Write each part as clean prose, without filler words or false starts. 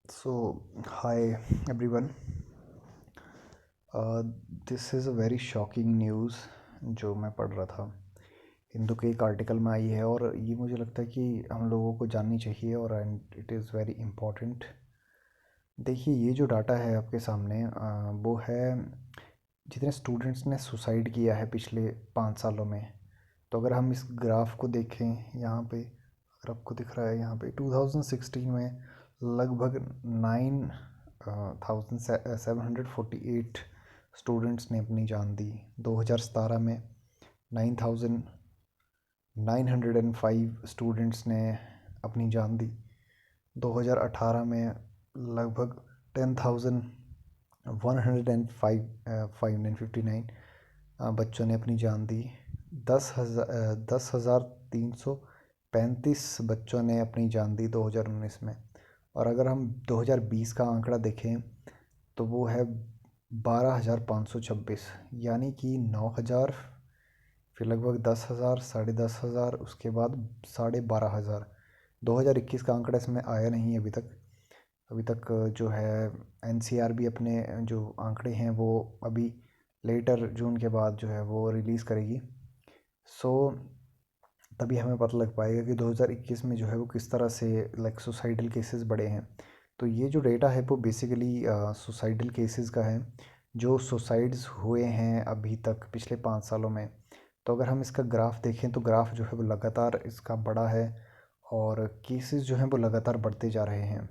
So, hi everyone. This is a very shocking news जो मैं पढ़ रहा था। हिंदू के एक आर्टिकल में आई है और ये मुझे लगता है कि हम लोगों को जाननी चाहिए और and it is very important. देखिए, ये जो डाटा है आपके सामने वो है जितने स्टूडेंट्स ने सुसाइड किया है पिछले 5 सालों में। तो अगर हम इस ग्राफ को देखें यहाँ पे, अगर आपको दिख रहा है यहाँ पे 2016 में लगभग 9,748 स्टूडेंट्स ने अपनी जान दी। 2017 में 9,905 स्टूडेंट्स ने अपनी जान दी। 2018 में लगभग 10,105 बच्चों ने अपनी जान दी। 10,335 बच्चों ने अपनी जान दी 2019 में। और अगर हम 2020 का आंकड़ा देखें तो वो है 12,526, यानी कि 9,000, फिर लगभग 10,000, 10,500, उसके बाद 12,500। 2021 का आंकड़ा इसमें आया नहीं अभी तक जो है एनसीआर भी अपने जो आंकड़े हैं वो अभी लेटर जून के बाद जो है वो रिलीज़ करेगी। सो तभी हमें पता लग पाएगा कि 2021 में जो है वो किस तरह से लाइक सुसाइडल केसेस बढ़े हैं। तो ये जो डेटा है वो बेसिकली सुसाइडल केसेस का है, जो सुसाइड्स हुए हैं अभी तक पिछले 5 सालों में। तो अगर हम इसका ग्राफ देखें तो ग्राफ जो है वो लगातार इसका बढ़ा है और केसेस जो हैं वो लगातार बढ़ते जा रहे हैं।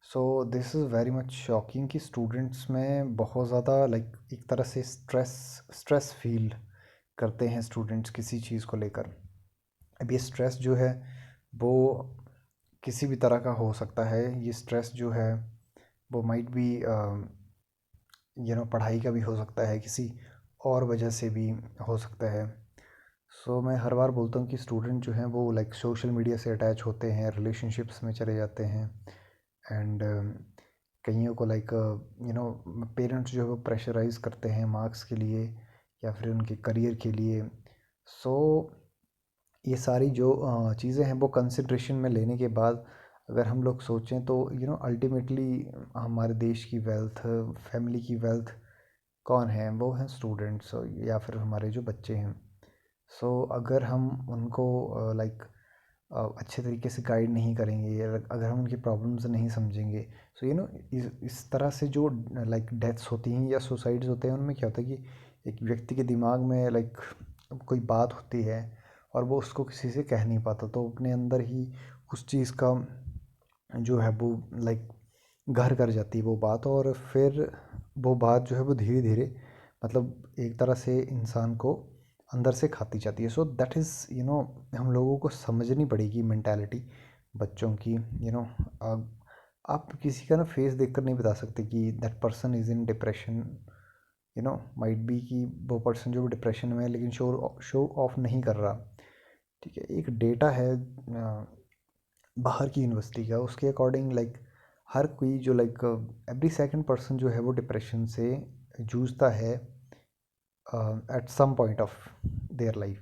सो this is very much shocking कि स्टूडेंट्स में बहुत ज़्यादा लाइक एक तरह से स्ट्रेस स्ट्रेस फील करते हैं स्टूडेंट्स किसी चीज़ को लेकर। अब ये स्ट्रेस जो है वो किसी भी तरह का हो सकता है। ये स्ट्रेस जो है वो माइट बी पढ़ाई का भी हो सकता है, किसी और वजह से भी हो सकता है। सो मैं हर बार बोलता हूँ कि स्टूडेंट जो हैं वो लाइक सोशल मीडिया से अटैच होते हैं, रिलेशनशिप्स में चले जाते हैं एंड कईयों को लाइक पेरेंट्स जो है वो प्रेशराइज़ करते हैं मार्क्स के लिए या फिर उनके करियर के लिए। सो ये सारी जो चीज़ें हैं वो कंसिड्रेशन में लेने के बाद अगर हम लोग सोचें तो अल्टीमेटली हमारे देश की वेल्थ, फैमिली की वेल्थ कौन है? वो हैं स्टूडेंट्स या फिर हमारे जो बच्चे हैं। सो अगर हम उनको लाइक अच्छे तरीके से गाइड नहीं करेंगे या अगर हम उनकी प्रॉब्लम्स नहीं समझेंगे, सो इस तरह से जो लाइक डेथ्स होती हैं या सुसाइड्स होते हैं उनमें क्या होता है कि एक व्यक्ति के दिमाग में लाइक कोई बात होती है और वो उसको किसी से कह नहीं पाता, तो अपने अंदर ही उस चीज़ का जो है वो लाइक घर कर जाती है वो बात, और फिर वो बात जो है वो धीरे धीरे मतलब एक तरह से इंसान को अंदर से खाती जाती है। सो दैट इज़ हम लोगों को समझनी पड़ेगी मेंटालिटी बच्चों की। आप किसी का ना फेस देखकर नहीं बता सकते कि that person is in depression. Might be कि वो पर्सन जो डिप्रेशन में है लेकिन शो ऑफ नहीं कर रहा। ठीक है, एक डेटा है बाहर की यूनिवर्सिटी का, उसके अकॉर्डिंग लाइक हर कोई जो लाइक एवरी सेकंड पर्सन जो है वो डिप्रेशन से जूझता है at some point of their life.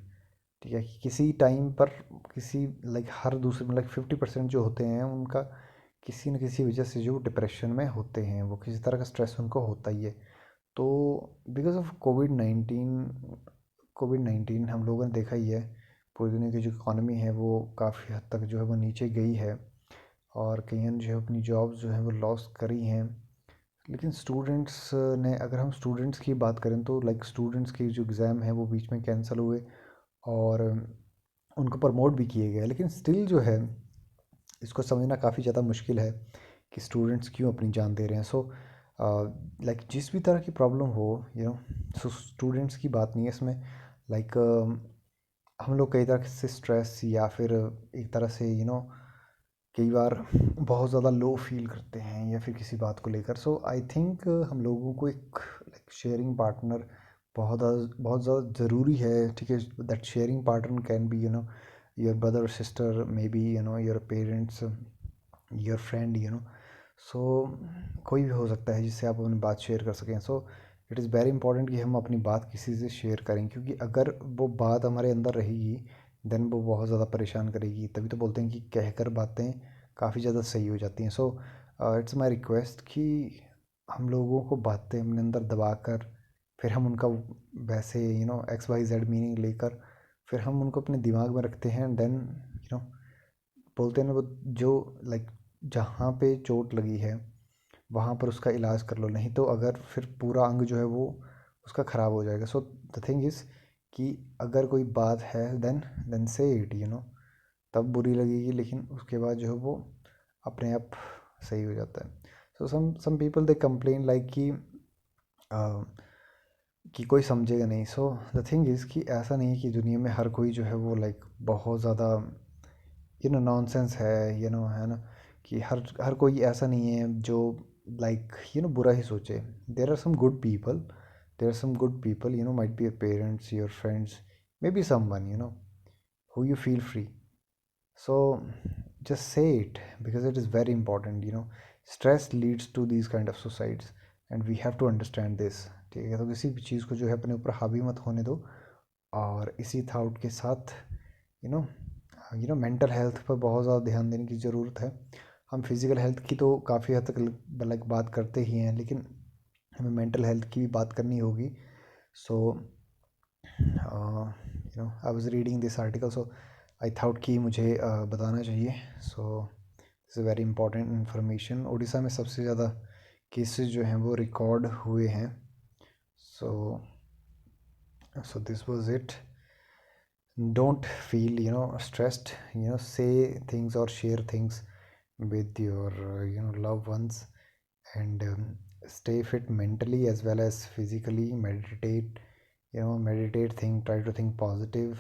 ठीक है, कि किसी टाइम पर किसी लाइक हर दूसरे मतलब 50% जो होते हैं उनका किसी न किसी वजह से जो डिप्रेशन में होते हैं, वो किसी तरह का स्ट्रेस उनको होता ही है। तो बिकॉज ऑफ कोविड नाइन्टीन हम लोगों ने देखा ही है, पूरी दुनिया की जो इकॉनमी है वो काफ़ी हद तक जो है वो नीचे गई है और कईयों ने जो है अपनी जॉब्स जो है वो लॉस करी हैं। लेकिन स्टूडेंट्स ने, अगर हम स्टूडेंट्स की बात करें तो लाइक स्टूडेंट्स की जो एग्ज़ाम है वो बीच में कैंसिल हुए और उनको प्रमोट भी किए गए, लेकिन स्टिल जो है इसको समझना काफ़ी ज़्यादा मुश्किल है कि स्टूडेंट्स क्यों अपनी जान दे रहे हैं। सो लाइक जिस भी तरह की प्रॉब्लम हो, सो स्टूडेंट्स की बात नहीं है इसमें। लाइक हम लोग कई तरह से स्ट्रेस या फिर एक तरह से कई बार बहुत ज़्यादा लो फील करते हैं या फिर किसी बात को लेकर। सो आई थिंक हम लोगों को एक लाइक शेयरिंग पार्टनर बहुत ज़्यादा ज़रूरी है। ठीक है, that sharing partner can be your brother sister, may be your parents, your friend. So कोई भी हो सकता है जिससे आप अपनी बात शेयर कर सकें। So it is very important कि हम अपनी बात किसी से शेयर करें, क्योंकि अगर वो बात हमारे अंदर रहेगी देन वो बहुत ज़्यादा परेशान करेगी। तभी तो बोलते हैं कि कहकर बातें काफ़ी ज़्यादा सही हो जाती हैं। सो इट्स माय रिक्वेस्ट कि हम लोगों को बातें अपने अंदर दबा कर फिर हम उनका वैसे एक्स वाई जेड मीनिंग लेकर फिर हम उनको अपने दिमाग में रखते हैं, एंड देन बोलते हैं ना वो जो लाइक जहाँ पे चोट लगी है वहाँ पर उसका इलाज कर लो, नहीं तो अगर फिर पूरा अंग जो है वो उसका ख़राब हो जाएगा। सो द थिंग इज़ कि अगर कोई बात है देन से इट तब बुरी लगेगी, लेकिन उसके बाद जो है वो अपने आप सही हो जाता है। So some people they complain like कि कोई समझेगा नहीं। सो द थिंग इज़ कि ऐसा नहीं है कि दुनिया में हर कोई जो है वो लाइक बहुत ज़्यादा नॉनसेंस है, है ना, कि हर कोई ऐसा नहीं है जो लाइक बुरा ही सोचे। There are some good people, there are some good people, might be your parents, your friends, may be someone who you feel free. So just say it because it is very important. Stress leads to these kind of suicides and we have to understand this. ठीक है, तो किसी भी चीज़ को जो है अपने ऊपर हावी मत होने दो। और इसी थाउट के साथ यू नो मेंटल हेल्थ पर बहुत ज़्यादा ध्यान देने की ज़रूरत है। हम फिज़िकल हेल्थ की तो काफ़ी हद तक लाइक बात करते ही हैं, लेकिन हमें मेंटल हेल्थ की भी बात करनी होगी। So I was reading this article, so I thought कि मुझे बताना चाहिए। So this is very important information. Orissa में सबसे ज़्यादा केसेस जो हैं वो रिकॉर्ड हुए हैं। So this was it. Don't feel stressed. Say things or share things with your loved ones, and stay fit mentally as well as physically. Meditate, think, try to think positive.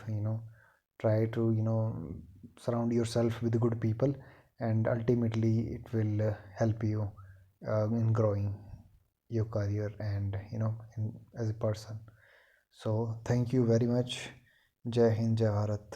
Try to surround yourself with good people, and ultimately it will help you in growing your career and as a person. So thank you very much. जय हिंद, जय भारत।